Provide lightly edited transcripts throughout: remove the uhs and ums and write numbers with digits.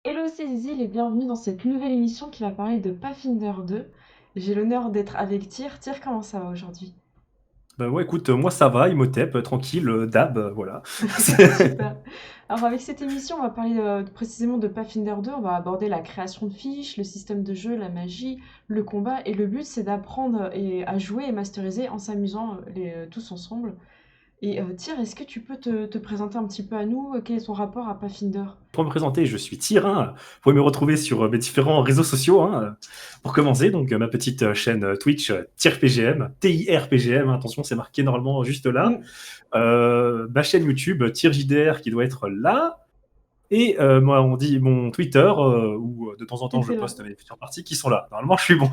Hello, c'est Zizil et bienvenue dans cette nouvelle émission qui va parler de Pathfinder 2. J'ai l'honneur d'être avec Tyr. Tyr, comment ça va aujourd'hui? Bah ouais, écoute, moi ça va, Imhotep, tranquille, dab, voilà. C'est- Super. Alors avec cette émission, on va parler précisément de Pathfinder 2. On va aborder la création de fiches, le système de jeu, la magie, le combat. Et le but, c'est d'apprendre à jouer et masteriser en s'amusant tous ensemble. Et Tyr, est-ce que tu peux te présenter un petit peu à nous? Quel est ton rapport à Pathfinder? Pour me présenter, je suis Tyr. Vous pouvez me retrouver sur mes différents réseaux sociaux. Pour commencer, donc ma petite chaîne Twitch, TyrPGM, TIRPGM, attention, c'est marqué normalement juste là. Mm. Ma chaîne YouTube, TyrJDR, qui doit être là. Et moi, on dit mon Twitter, où de temps en temps je C'était là. poste mes futures parties qui sont là. Normalement, je suis bon.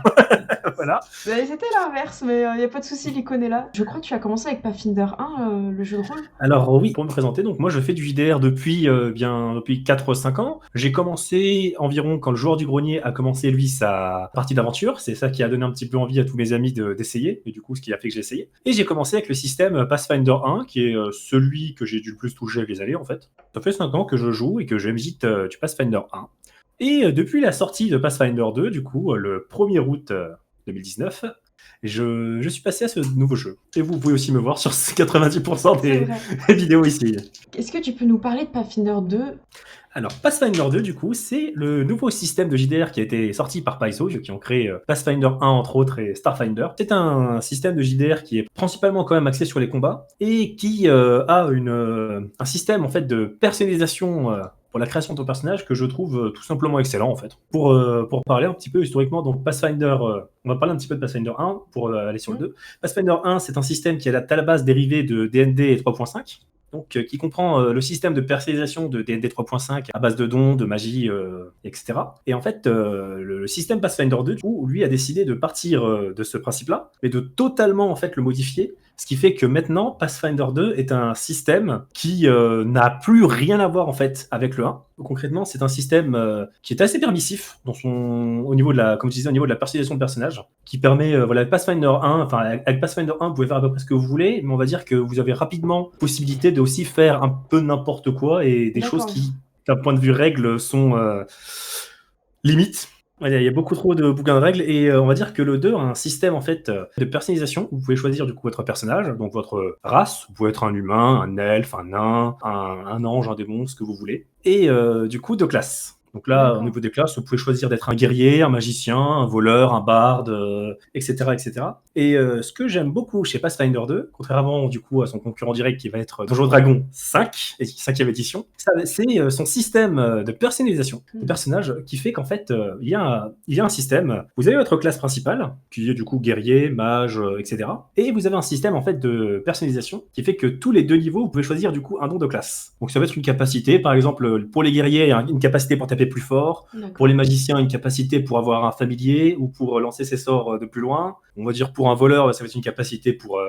Voilà. Bah, c'était l'inverse, mais il n'y a pas de souci, l'icône est là. Je crois que tu as commencé avec Pathfinder 1, le jeu de rôle. Alors oui, pour me présenter, donc moi je fais du JDR depuis bien depuis 4-5 ans. J'ai commencé environ quand le joueur du grenier a commencé lui sa partie d'aventure. C'est ça qui a donné un petit peu envie à tous mes amis d'essayer, et du coup ce qui a fait que j'ai essayé. Et j'ai commencé avec le système Pathfinder 1, qui est celui que j'ai dû le plus toucher avec les années en fait. Ça fait 5 ans que je joue et que je visite du Pathfinder 1. Et depuis la sortie de Pathfinder 2, du coup, le 1er août 2019, je suis passé à ce nouveau jeu. Et vous pouvez aussi me voir sur 90% C'est des, vrai. des vidéos ici. Est-ce que tu peux nous parler de Pathfinder 2? Alors, Pathfinder 2, du coup, c'est le nouveau système de JDR qui a été sorti par Paizo, qui ont créé Pathfinder 1, entre autres, et Starfinder. C'est un système de JDR qui est principalement quand même axé sur les combats et qui a un système, en fait, de personnalisation pour la création de ton personnage que je trouve tout simplement excellent, en fait. Pour parler un petit peu historiquement, donc Pathfinder, on va parler un petit peu de Pathfinder 1 pour aller sur le Hmm. 2. Pathfinder 1, c'est un système qui est à la base dérivé de D&D 3.5, donc qui comprend le système de personnalisation de D&D 3.5 à base de dons, de magie, etc. Et en fait, le système Pathfinder 2, du coup, lui a décidé de partir de ce principe-là, mais de totalement en fait le modifier, ce qui fait que maintenant Pathfinder 2 est un système qui n'a plus rien à voir en fait avec le 1. Donc, concrètement, c'est un système qui est assez permissif au niveau de la, comme je disais, au niveau de la personnalisation de personnage, qui permet, voilà, Pathfinder 1, enfin avec Pathfinder 1, vous pouvez faire à peu près ce que vous voulez, mais on va dire que vous avez rapidement possibilité de aussi faire un peu n'importe quoi et des choses D'accord. qui, d'un point de vue règles, sont limites. Il y a beaucoup trop de bouquins de règles et on va dire que le 2 a un système en fait de personnalisation où vous pouvez choisir du coup votre personnage, donc votre race. Vous pouvez être un humain, un elfe, un nain, un ange, un démon, ce que vous voulez. Et du coup de classes. Donc là, au D'accord. niveau des classes, vous pouvez choisir d'être un guerrier, un magicien, un voleur, un barde, etc., etc. Et ce que j'aime beaucoup chez Pathfinder 2, contrairement du coup à son concurrent direct qui va être Donjons Dragon 5, et 5e édition, c'est son système de personnalisation des Hmm. personnages qui fait qu'en fait, il y a un système. Vous avez votre classe principale, qui est du coup guerrier, mage, etc. Et vous avez un système en fait de personnalisation qui fait que tous les 2 niveaux, vous pouvez choisir du coup un don de classe. Donc ça va être une capacité, par exemple, pour les guerriers, il y a une capacité pour taper plus fort. Pour les D'accord. magiciens, une capacité pour avoir un familier ou pour lancer ses sorts de plus loin. On va dire pour un voleur, ça va être une capacité pour,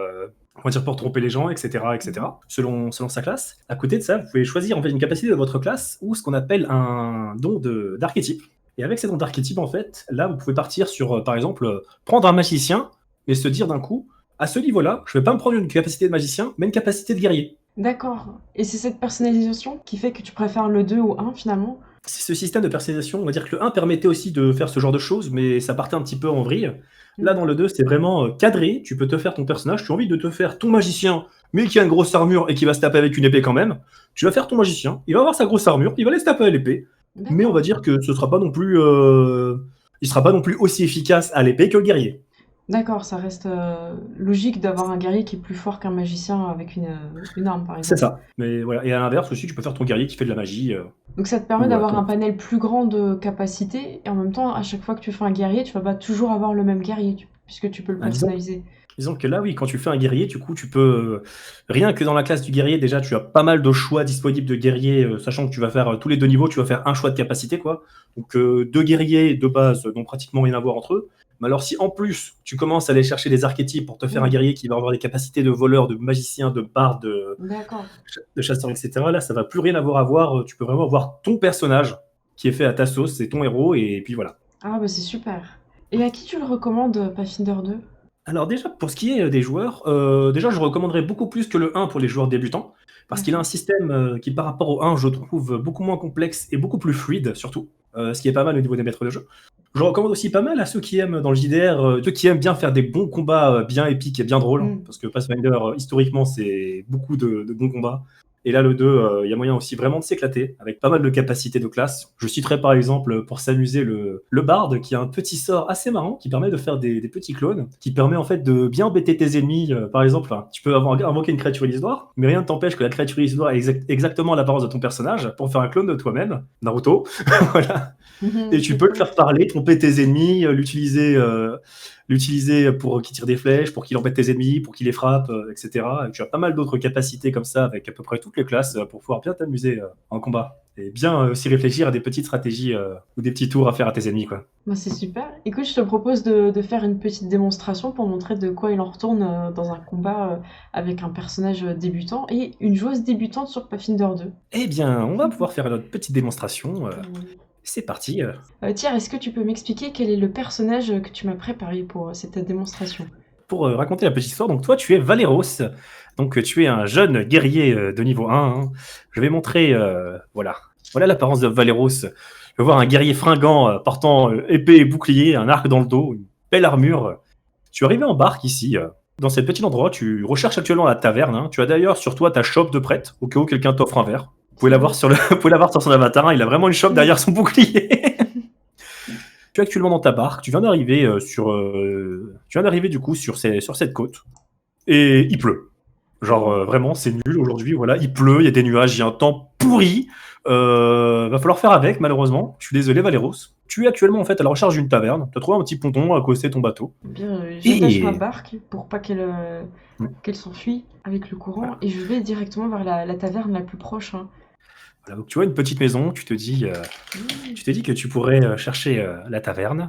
on va dire pour tromper les gens, etc., Mhm. etc., selon sa classe. À côté de ça, vous pouvez choisir en fait une capacité de votre classe ou ce qu'on appelle un don d'archétype. Et avec ces dons d'archétype, en fait, là, vous pouvez partir sur, par exemple, prendre un magicien et se dire d'un coup, à ce niveau-là, je ne vais pas me prendre une capacité de magicien, mais une capacité de guerrier. D'accord. Et c'est cette personnalisation qui fait que tu préfères le 2 au 1 finalement? C'est ce système de personnalisation, on va dire que le 1 permettait aussi de faire ce genre de choses, mais ça partait un petit peu en vrille. Là, Hmm. dans le 2, c'est vraiment cadré. Tu peux te faire ton personnage. Tu as envie de te faire ton magicien, mais qui a une grosse armure et qui va se taper avec une épée quand même. Tu vas faire ton magicien. Il va avoir sa grosse armure. Il va aller se taper à l'épée. Mais on va D'accord. dire que ce sera pas non plus, il sera pas non plus aussi efficace à l'épée que le guerrier. D'accord, ça reste logique d'avoir un guerrier qui est plus fort qu'un magicien avec une arme, par C'est exemple. ça. Mais voilà. Et à l'inverse aussi, tu peux faire ton guerrier qui fait de la magie Donc ça te permet ou d'avoir ton. un panel plus grand de capacités, et en même temps, à chaque fois que tu fais un guerrier, tu vas pas toujours avoir le même guerrier, puisque tu peux le Ah, disons personnaliser. Disons que là, oui, quand tu fais un guerrier, du coup, tu peux. Rien que dans la classe du guerrier, déjà, tu as pas mal de choix disponibles de guerriers, sachant que tu vas faire tous les 2 niveaux, tu vas faire un choix de capacité, quoi. Donc, 2 guerriers de base n'ont pratiquement rien à voir entre eux. Mais alors, si en plus, tu commences à aller chercher des archétypes pour te faire un Hmm. guerrier qui va avoir des capacités de voleur, de magicien, de barde, D'accord. de chasseur, etc., là, ça va plus rien avoir à voir. Tu peux vraiment avoir ton personnage qui est fait à ta sauce, c'est ton héros, et puis voilà. Ah bah c'est super. Et à qui tu le recommandes, Pathfinder 2? Alors déjà, pour ce qui est des joueurs, déjà je recommanderais beaucoup plus que le 1 pour les joueurs débutants, parce qu'il a un D'accord. système qui par rapport au 1 je trouve beaucoup moins complexe et beaucoup plus fluide surtout, ce qui est pas mal au niveau des maîtres de jeu. Je recommande aussi pas mal à ceux qui aiment dans le JDR, ceux qui aiment bien faire des bons combats bien épiques et bien drôles, Mm. parce que Pathfinder historiquement c'est beaucoup de bons combats. Et là, le 2, il y a moyen aussi vraiment de s'éclater, avec pas mal de capacités de classe. Je citerai par exemple, pour s'amuser, le Bard, qui a un petit sort assez marrant, qui permet de faire des petits clones, qui permet en fait de bien embêter tes ennemis. Par exemple, tu peux invoquer une créature illusoire, mais rien ne t'empêche que la créature illusoire ait exactement l'apparence de ton personnage, pour faire un clone de toi-même, Naruto. Voilà. Et tu C'est peux le cool. faire parler, tromper tes ennemis, l'utiliser pour qu'il tire des flèches, pour qu'il embête tes ennemis, pour qu'il les frappe, etc. Et tu as pas mal d'autres capacités comme ça avec à peu près toutes les classes pour pouvoir bien t'amuser en combat. Et bien aussi réfléchir à des petites stratégies ou des petits tours à faire à tes ennemis, quoi. Bah, c'est super. Écoute, je te propose de faire une petite démonstration pour montrer de quoi il en retourne dans un combat avec un personnage débutant et une joueuse débutante sur Pathfinder 2. Eh bien, on va pouvoir faire notre petite démonstration. Oui. C'est parti. Tiens, est-ce que tu peux m'expliquer quel est le personnage que tu m'as préparé pour cette démonstration? Pour raconter la petite histoire, donc toi, tu es Valeros. Donc, tu es un jeune guerrier de niveau 1. Hein. Je vais montrer, voilà. Voilà l'apparence de Valeros. Je vais voir un guerrier fringant portant épée et bouclier, un arc dans le dos, une belle armure. Tu es arrivé en barque ici, dans cet petit endroit. Tu recherches actuellement la taverne. Hein. Tu as d'ailleurs sur toi ta chope de prête, au cas où quelqu'un t'offre un verre. Vous pouvez C'est la voir beau. sur, vous pouvez la voir sur son avatar. Hein. Il a vraiment une chope Oui. derrière son bouclier. Tu es actuellement dans ta barque. Tu viens d'arriver tu viens d'arriver du coup sur cette côte. Et il pleut. Genre vraiment, c'est nul aujourd'hui. Voilà, il pleut, il y a des nuages, il y a un temps pourri. Va falloir faire avec, malheureusement. Je suis désolé, Valeros. Tu es actuellement en fait à la recherche d'une taverne. Tu as trouvé un petit ponton à côté de ton bateau. Eh bien, j'attache ma Et barque pour pas qu'elle s'enfuit avec le courant et je vais directement vers la taverne la plus proche, hein. voilà, donc tu vois une petite maison. Mmh. Tu te dis que tu pourrais chercher la taverne.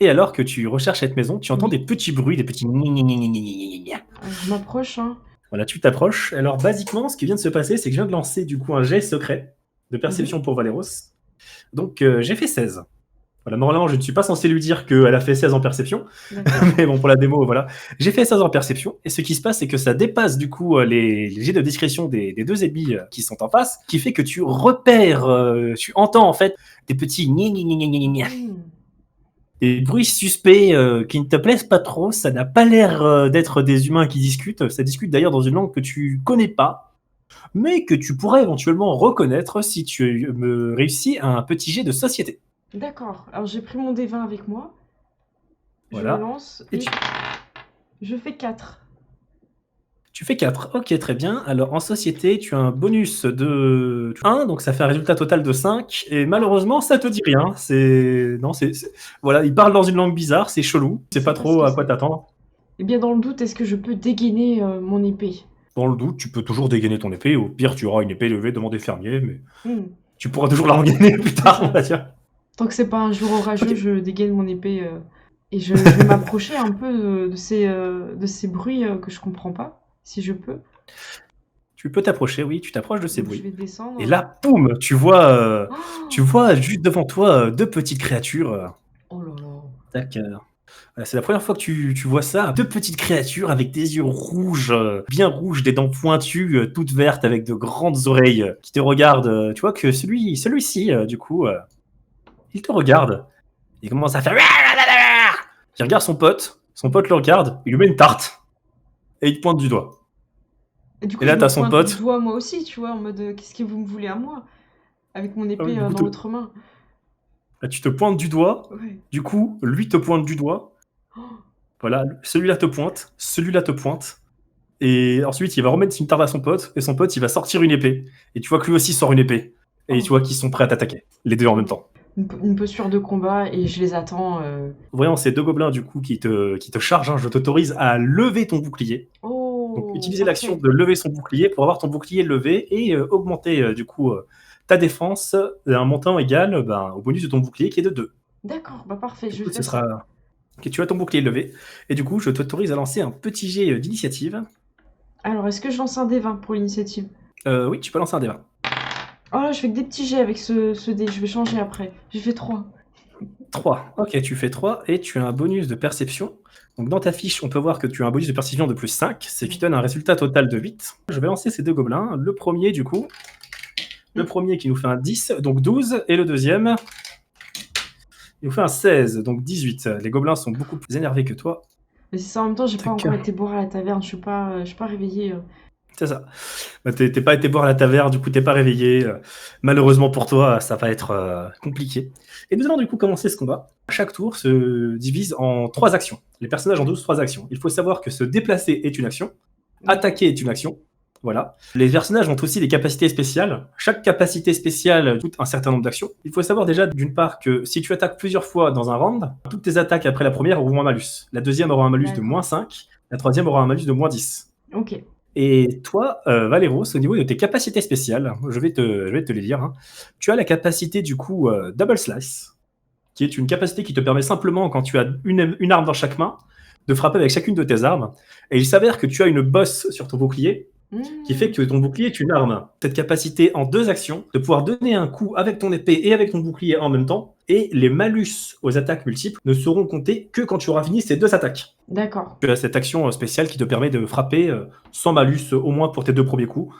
Et alors que tu recherches cette maison, tu entends des Oui, petits bruits, des petits gni gni gni gni gni gni gni. je m'approche, hein. Voilà, tu t'approches. Alors, basiquement, ce qui vient de se passer, c'est que je viens de lancer du coup un jet secret de Mmh. perception pour Valeros. Donc, j'ai fait 16. Voilà, normalement, je ne suis pas censé lui dire qu'elle a fait 16 en perception, D'accord. mais bon, pour la démo, voilà. J'ai fait 16 en perception, et ce qui se passe, c'est que ça dépasse du coup les jets de discrétion des deux ennemis qui sont en face, qui fait que tu repères, tu entends en fait des petits gni gni gni gni gni gni, Mmh. des bruits suspects qui ne te plaisent pas trop. Ça n'a pas l'air d'être des humains qui discutent. Ça discute d'ailleurs dans une langue que tu connais pas, mais que tu pourrais éventuellement reconnaître si tu me réussis un petit jet de société. D'accord. Alors j'ai pris mon D20 avec moi, je le Voilà. lance Et et je fais 4. tu fais 4. Ok, très bien. Alors en société, tu as un bonus de 1, donc ça fait un résultat total de 5. Et Ah! malheureusement, ça te dit rien. C'est. Non, voilà, il parle dans une langue bizarre, c'est chelou. Je C'est sais pas pas ce trop que à quoi c'est. t'attendre. Eh bien dans le doute, est-ce que je peux dégainer mon épée? Dans le doute, tu peux toujours dégainer ton épée. Au pire, tu auras une épée levée devant des fermiers, mais Mmh, tu pourras toujours la regainer plus c'est tard, on ça. va dire. Tant que c'est pas un jour orageux, Ok. je dégaine mon épée, et je vais m'approcher un peu de ces bruits, que je comprends pas, si je peux. Tu peux t'approcher, oui, tu t'approches de ces Donc je bruits. vais Et descendre. là, boum, tu Oh! vois juste devant toi deux petites créatures. Oh là là. Tac, voilà, c'est la première fois que tu vois ça. Deux petites créatures avec des yeux rouges, bien rouges, des dents pointues, toutes vertes, avec de grandes oreilles, qui te regardent. Tu vois que celui-ci, du coup, il te regarde. Il commence à faire. Il regarde son pote le regarde, il lui met une tarte, et il te pointe du doigt. Et du Et coup, je là, me t'as son pointe du pote. doigt moi aussi, tu vois? En mode, «Qu'est-ce que vous me voulez à moi?» avec mon Ah oui, épée, du coup, dans l'autre main. là, tu te pointes du doigt. Ouais. Du coup, lui te pointe du doigt. Oh, Voilà, celui-là te pointe. Et ensuite, il va remettre une tarte à son pote, et son pote, il va sortir une épée. Et tu vois que lui aussi sort une épée. Et tu oh, vois qu'ils sont prêts à t'attaquer, les deux en même oh. temps. Une posture de combat et je les attends, Voyant ces deux gobelins, du coup, qui te chargent, hein, je t'autorise à lever ton bouclier. Donc, oh, utiliser l'action parfait. de lever son bouclier pour avoir ton bouclier levé et augmenter, du coup, ta défense d'un montant égal au bonus de ton bouclier qui est de 2. D'accord, bah, parfait, Du je coup, fais ce ça. sera. Ok, tu as ton bouclier levé. Et du coup, je t'autorise à lancer un petit jet d'initiative. Alors, est-ce que je lance un D20 pour l'initiative? Oui, tu peux lancer un D20. Oh là, je fais que des petits jets avec ce dé, je vais changer après. J'ai fait 3. 3. Ok, tu fais 3 et tu as un bonus de perception. Donc dans ta fiche, on peut voir que tu as un bonus de perception de plus 5, ce qui donne un résultat total de 8. Je vais lancer ces deux gobelins. Le premier, du coup, le premier qui nous fait un 10, donc 12, et le deuxième, il nous fait un 16, donc 18. Les gobelins sont beaucoup plus énervés que toi. Mais c'est ça, en même temps, j'ai pas Tac. encore été boire à la taverne, je suis pas réveillée. C'est ça. Bah, t'es pas été boire à la taverne, du coup t'es pas réveillé. Malheureusement pour toi, ça va être compliqué. Et nous allons du coup commencer ce combat. Chaque tour se divise en 3 actions. Les personnages ont 3 actions. Il faut savoir que se déplacer est une action, attaquer est une action. Voilà. Les personnages ont aussi des capacités spéciales. Chaque capacité spéciale coûte un certain nombre d'actions. Il faut savoir déjà d'une part que si tu attaques plusieurs fois dans un round, toutes tes attaques après la première auront un malus. La deuxième aura un malus de D'accord. moins 5. La troisième aura un malus de moins 10. Ok. Et toi, Valéros, au niveau de tes capacités spéciales, je vais te les dire. Hein. Tu as la capacité du coup Double Slice, qui est une capacité qui te permet simplement, quand tu as une arme dans chaque main, de frapper avec chacune de tes armes. Et il s'avère que tu as une bosse sur ton bouclier, qui fait que ton bouclier est une arme. Cette capacité en 2 actions, de pouvoir donner un coup avec ton épée et avec ton bouclier en même temps, et les malus aux attaques multiples ne seront comptés que quand tu auras fini ces 2 attaques. D'accord. Tu as cette action spéciale qui te permet de frapper sans malus au moins pour tes 2 premiers coups,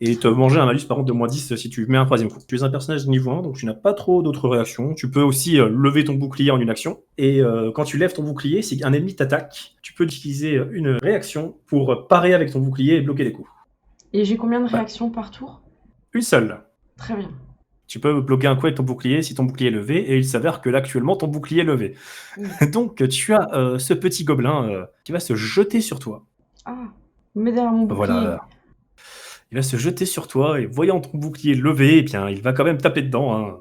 et te manger un malus par contre de moins 10 si tu mets un 3e coup. Tu es un personnage de niveau 1, donc tu n'as pas trop d'autres réactions. Tu peux aussi lever ton bouclier en une action, et quand tu lèves ton bouclier, si un ennemi t'attaque, tu peux utiliser une réaction pour parer avec ton bouclier et bloquer les coups. Et j'ai combien de réactions par tour? Une seule. Très bien. Tu peux bloquer un coup avec ton bouclier si ton bouclier est levé, et il s'avère que là actuellement ton bouclier est levé. Donc tu as ce petit gobelin qui va se jeter sur toi. Ah, mets derrière mon bouclier. Voilà. Il va se jeter sur toi, et voyant ton bouclier levé, eh bien, il va quand même taper dedans. Hein.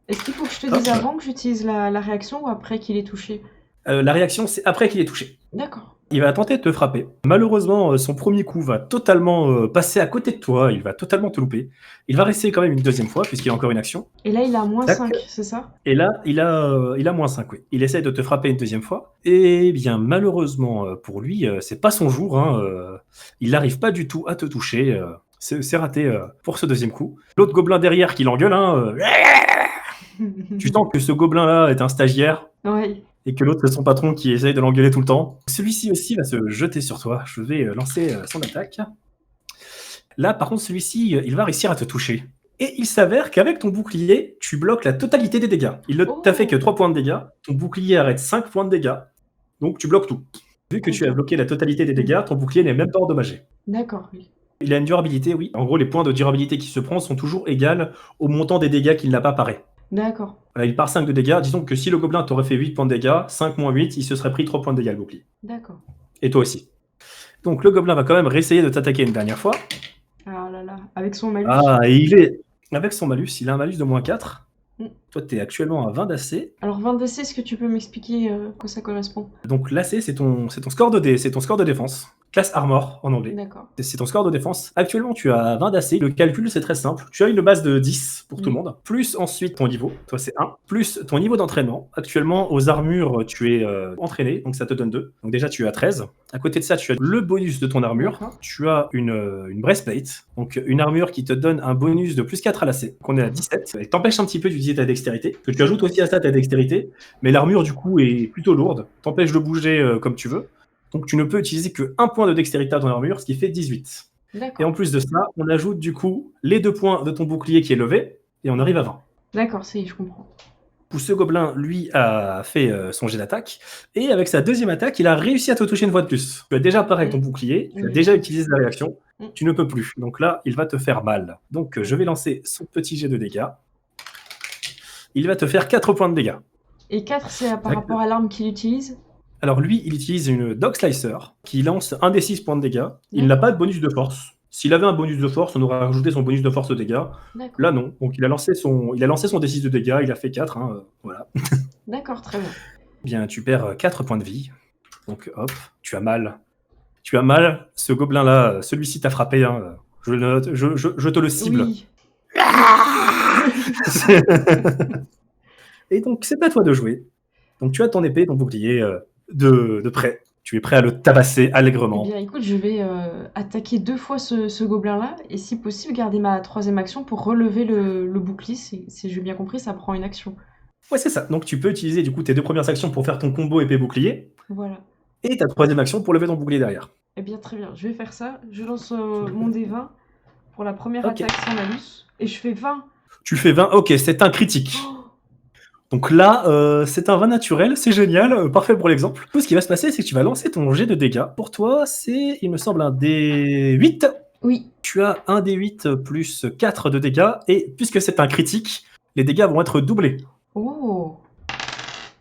Est-ce qu'il faut que je te dise avant que j'utilise la réaction ou après qu'il est touché? La réaction, c'est après qu'il est touché. D'accord. Il va tenter de te frapper. Malheureusement, son premier coup va totalement passer à côté de toi, il va totalement te louper. Il va rester quand même une deuxième fois, puisqu'il a encore une action. Et là, il a moins Tac. 5, c'est ça? Et là, il a moins 5, oui. Il essaie de te frapper une deuxième fois. Et bien, malheureusement pour lui, c'est pas son jour. Hein, il n'arrive pas du tout à te toucher. C'est raté pour ce deuxième coup. L'autre gobelin derrière qui l'engueule, hein, tu sens que ce gobelin-là est un stagiaire. Ouais. Et que l'autre, c'est son patron qui essaye de l'engueuler tout le temps. Celui-ci aussi va se jeter sur toi. Je vais lancer son attaque. Là, par contre, celui-ci, il va réussir à te toucher. Et il s'avère qu'avec ton bouclier, tu bloques la totalité des dégâts. Il ne t'a fait que 3 points de dégâts. Ton bouclier arrête 5 points de dégâts. Donc, tu bloques tout. Vu que tu as bloqué la totalité des dégâts, ton bouclier n'est même pas endommagé. D'accord, oui. Il a une durabilité, oui. En gros, les points de durabilité qu'il se prend sont toujours égaux au montant des dégâts qu'il n'a pas paré. D'accord. Il part 5 de dégâts. Disons que si le gobelin t'aurait fait 8 points de dégâts, 5 moins 8, il se serait pris 3 points de dégâts le bouclier. D'accord. Et toi aussi. Donc le gobelin va quand même réessayer de t'attaquer une dernière fois. Ah là là, avec son malus. Ah, et il est... Avec son malus, il a un malus de moins 4. Toi, tu es actuellement à 20 d'AC. Alors 20 d'AC, est-ce que tu peux m'expliquer quoi ça correspond? Donc l'AC, c'est ton score c'est ton score de défense. Classe Armor en anglais. D'accord. C'est ton score de défense. Actuellement, tu as 20 d'AC. Le calcul, c'est très simple. Tu as une base de 10 pour tout le monde. Plus ensuite ton niveau. Toi, c'est 1. Plus ton niveau d'entraînement. Actuellement, aux armures, tu es entraîné. Donc ça te donne 2. Donc déjà, tu as 13. À côté de ça, tu as le bonus de ton armure. Tu as une breastplate. Donc une armure qui te donne un bonus de plus 4 à l'AC. Donc on est à 17. Elle t'empêche un petit peu d'utiliser ta dextérité. Que tu ajoutes aussi à ça ta dextérité. Mais l'armure, du coup, est plutôt lourde. T'empêche de bouger comme tu veux. Donc tu ne peux utiliser que 1 point de dextérité à ton armure, ce qui fait 18. Et en plus de ça, on ajoute du coup les 2 points de ton bouclier qui est levé, et on arrive à 20. D'accord, ça y est, je comprends. Ce gobelin, lui, a fait son jet d'attaque, et avec sa deuxième attaque, il a réussi à te toucher une fois de plus. Tu as déjà paré avec ton bouclier, tu as déjà utilisé la réaction, tu ne peux plus. Donc là, il va te faire mal. Donc je vais lancer son petit jet de dégâts. Il va te faire 4 points de dégâts. Et 4, c'est par rapport à l'arme qu'il utilise? Alors lui, il utilise une Dog Slicer qui lance 1 des 6 points de dégâts. Il n'a pas de bonus de force. S'il avait un bonus de force, on aurait rajouté son bonus de force de dégâts. Là, non. Donc il a lancé son D6 de dégâts, il a fait 4. Hein, voilà. D'accord, très bien. Bien, tu perds 4 points de vie. Donc hop, tu as mal. Tu as mal. Ce gobelin-là, celui-ci t'a frappé. Hein. Je te le cible. Oui. Et donc, c'est à toi de jouer. Donc tu as ton épée, ton bouclier de près. Tu es prêt à le tabasser allègrement. Eh bien, écoute, je vais attaquer 2 fois ce gobelin-là, et si possible, garder ma 3e action pour relever le bouclier. Si j'ai bien compris, ça prend une action. Ouais, c'est ça. Donc tu peux utiliser du coup tes 2 premières actions pour faire ton combo épée bouclier Voilà. et ta troisième action pour lever ton bouclier derrière. Eh bien, très bien, je vais faire ça. Je lance mon D20 pour la première OK. attaque sans malus. Et je fais 20. Tu fais 20, OK, c'est un critique. Oh, Donc là, c'est un 20 naturel, c'est génial, parfait pour l'exemple. Tout ce qui va se passer, c'est que tu vas lancer ton jet de dégâts. Pour toi, c'est, il me semble, un D8. oui. Tu as un D8 plus 4 de dégâts, et puisque c'est un critique, les dégâts vont être doublés. Oh.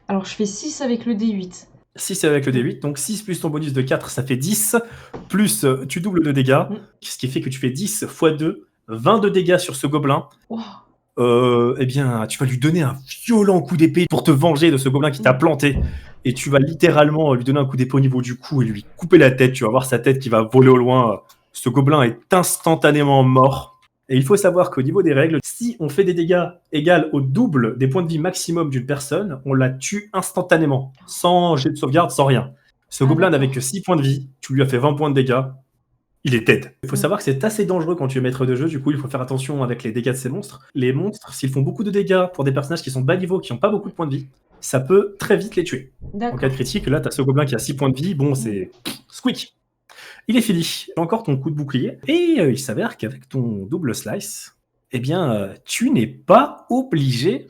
Alors, je fais 6 avec le D8. 6 avec le D8, donc 6 plus ton bonus de 4, ça fait 10, plus tu doubles de dégâts, ce qui fait que tu fais 10 x 2, 20 de dégâts sur ce gobelin. Wow. Eh bien, tu vas lui donner un violent coup d'épée pour te venger de ce gobelin qui t'a planté. Et tu vas littéralement lui donner un coup d'épée au niveau du cou et lui couper la tête. Tu vas voir sa tête qui va voler au loin. Ce gobelin est instantanément mort. Et il faut savoir qu'au niveau des règles, si on fait des dégâts égaux au double des points de vie maximum d'une personne, on la tue instantanément, sans jet de sauvegarde, sans rien. Ce gobelin n'avait que 6 points de vie, tu lui as fait 20 points de dégâts, il est dead. Il faut savoir que c'est assez dangereux quand tu es maître de jeu, du coup il faut faire attention avec les dégâts de ces monstres. Les monstres, s'ils font beaucoup de dégâts pour des personnages qui sont bas niveau, qui n'ont pas beaucoup de points de vie, ça peut très vite les tuer. En cas de critique, là t'as ce gobelin qui a 6 points de vie, bon c'est squeak. Il est fini. T'as encore ton coup de bouclier. Et il s'avère qu'avec ton double slice, eh bien, tu n'es pas obligé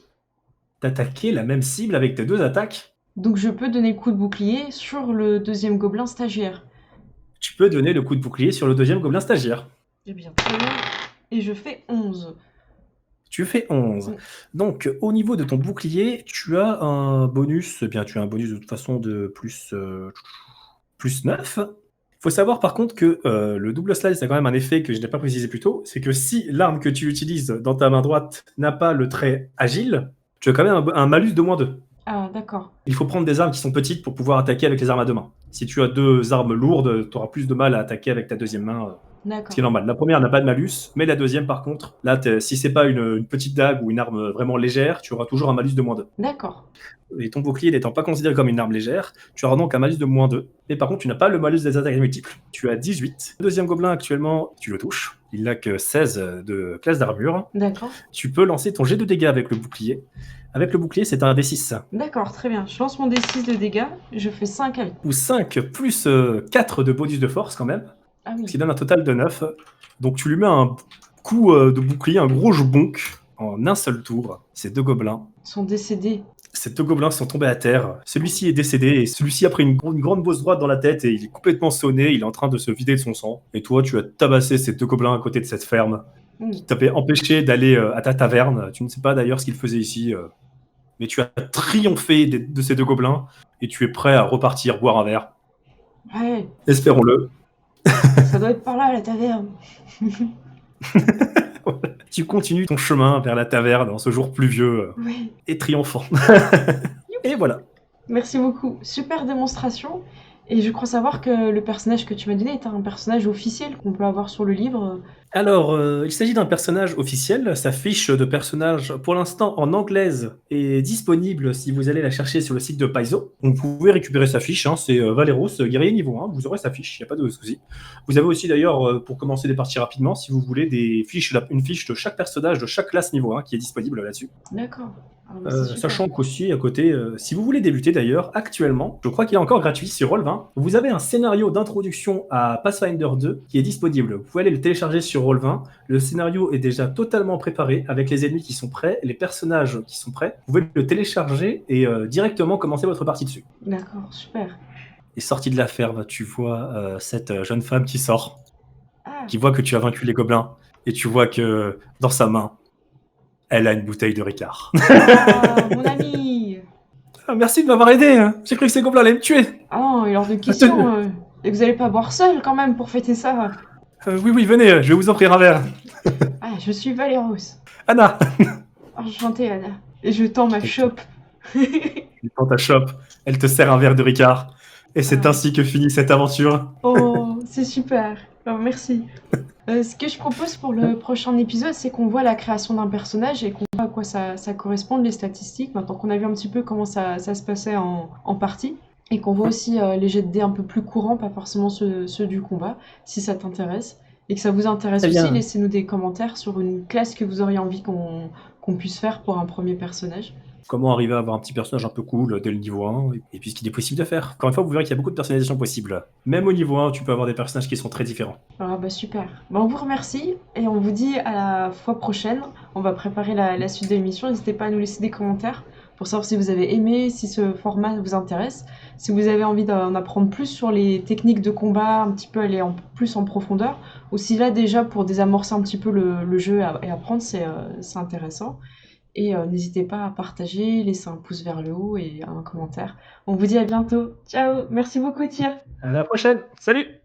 d'attaquer la même cible avec tes 2 attaques. Donc, je peux donner le coup de bouclier sur le deuxième gobelin stagiaire. Tu peux donner le coup de bouclier sur le deuxième gobelin stagiaire. Eh bien, très bien. Et je fais 11. Tu fais 11. Donc, au niveau de ton bouclier, tu as un bonus. Eh bien, tu as un bonus de toute façon de plus 9. Il faut savoir par contre que le double slice a quand même un effet que je n'ai pas précisé plus tôt, c'est que si l'arme que tu utilises dans ta main droite n'a pas le trait agile, tu as quand même un malus de -2. Ah, d'accord. Il faut prendre des armes qui sont petites pour pouvoir attaquer avec les armes à 2 mains. Si tu as 2 armes lourdes, tu auras plus de mal à attaquer avec ta deuxième main. Ce qui est normal. La première n'a pas de malus, mais la deuxième par contre, là, si c'est pas une petite dague ou une arme vraiment légère, tu auras toujours un malus de -2. D'accord. Et ton bouclier n'étant pas considéré comme une arme légère, tu auras donc un malus de -2. Mais par contre, tu n'as pas le malus des attaques multiples. Tu as 18. Le deuxième gobelin, actuellement, tu le touches. Il n'a que 16 de classe d'armure. D'accord. Tu peux lancer ton jet de dégâts avec le bouclier. Avec le bouclier, c'est un D6. D'accord, très bien. Je lance mon D6 de dégâts. Je fais 5 avec. Ou 5 plus 4 de bonus de force quand même. Ah oui. Ce qui donne un total de 9. Donc tu lui mets un coup de bouclier, un gros bonk en un seul tour. Ces 2 gobelins sont décédés. Ces 2 gobelins sont tombés à terre. Celui-ci est décédé et celui-ci a pris une grande bosse droite dans la tête et il est complètement sonné. Il est en train de se vider de son sang. Et toi, tu as tabassé ces 2 gobelins à côté de cette ferme qui t'avaient empêché d'aller à ta taverne. Tu ne sais pas d'ailleurs ce qu'ils faisaient ici. Mais tu as triomphé de ces 2 gobelins et tu es prêt à repartir boire un verre. Ouais. Espérons-le. Ça doit être par là, la taverne. Tu continues ton chemin vers la taverne dans ce jour pluvieux et triomphant. Et voilà. Merci beaucoup. Super démonstration. Et je crois savoir que le personnage que tu m'as donné est un personnage officiel qu'on peut avoir sur le livre. Alors, il s'agit d'un personnage officiel. Sa fiche de personnage, pour l'instant en anglaise, est disponible si vous allez la chercher sur le site de Paizo. Vous pouvez récupérer sa fiche, hein, c'est Valeros, guerrier niveau 1, vous aurez sa fiche, il n'y a pas de souci. Vous avez aussi d'ailleurs, pour commencer des parties rapidement, si vous voulez, une fiche de chaque personnage, de chaque classe niveau 1 qui est disponible là-dessus. D'accord. Sachant qu'aussi, à côté, si vous voulez débuter d'ailleurs, actuellement, je crois qu'il est encore gratuit sur Roll20, vous avez un scénario d'introduction à Pathfinder 2 qui est disponible. Vous pouvez aller le télécharger sur Roll20. Le scénario est déjà totalement préparé avec les ennemis qui sont prêts, les personnages qui sont prêts. Vous pouvez le télécharger et directement commencer votre partie dessus. D'accord, super. Et sorti de la ferme, tu vois cette jeune femme qui sort, qui voit que tu as vaincu les gobelins, et tu vois que dans sa main, elle a une bouteille de Ricard. Ah, mon ami. Merci de m'avoir aidé, hein. J'ai cru que ces gobelins allaient me tuer. Ah non, il est hors de question. Et vous n'allez pas boire seul quand même pour fêter ça. Oui, venez, je vais vous offrir un verre. Ah, je suis Valeros. Anna. Enchantée, Anna. Et je tends ma chope. Tu tends ta chope, elle te sert un verre de Ricard. Et c'est ainsi que finit cette aventure. Oh, c'est super. Oh, merci. Ce que je propose pour le prochain épisode, c'est qu'on voit la création d'un personnage et qu'on voit à quoi ça correspond, les statistiques, maintenant qu'on a vu un petit peu comment ça se passait en partie. Et qu'on voit aussi les jets de dés un peu plus courants, pas forcément ceux du combat, si ça t'intéresse. Et que ça vous intéresse aussi, laissez-nous des commentaires sur une classe que vous auriez envie qu'on puisse faire pour un premier personnage. Comment arriver à avoir un petit personnage un peu cool dès le niveau 1, et puis ce qu'il est possible de faire. Encore une fois, vous verrez qu'il y a beaucoup de personnalisations possibles. Même au niveau 1, tu peux avoir des personnages qui sont très différents. Ah bah super. Bah, on vous remercie et on vous dit à la fois prochaine. On va préparer la suite de l'émission. N'hésitez pas à nous laisser des commentaires pour savoir si vous avez aimé, si ce format vous intéresse, si vous avez envie d'en apprendre plus sur les techniques de combat, un petit peu aller plus en profondeur, ou si là déjà pour désamorcer un petit peu le jeu et apprendre, c'est intéressant. Et n'hésitez pas à partager, laisser un pouce vers le haut et un commentaire. On vous dit à bientôt. Ciao. Merci beaucoup, Tyr. À la prochaine. Salut!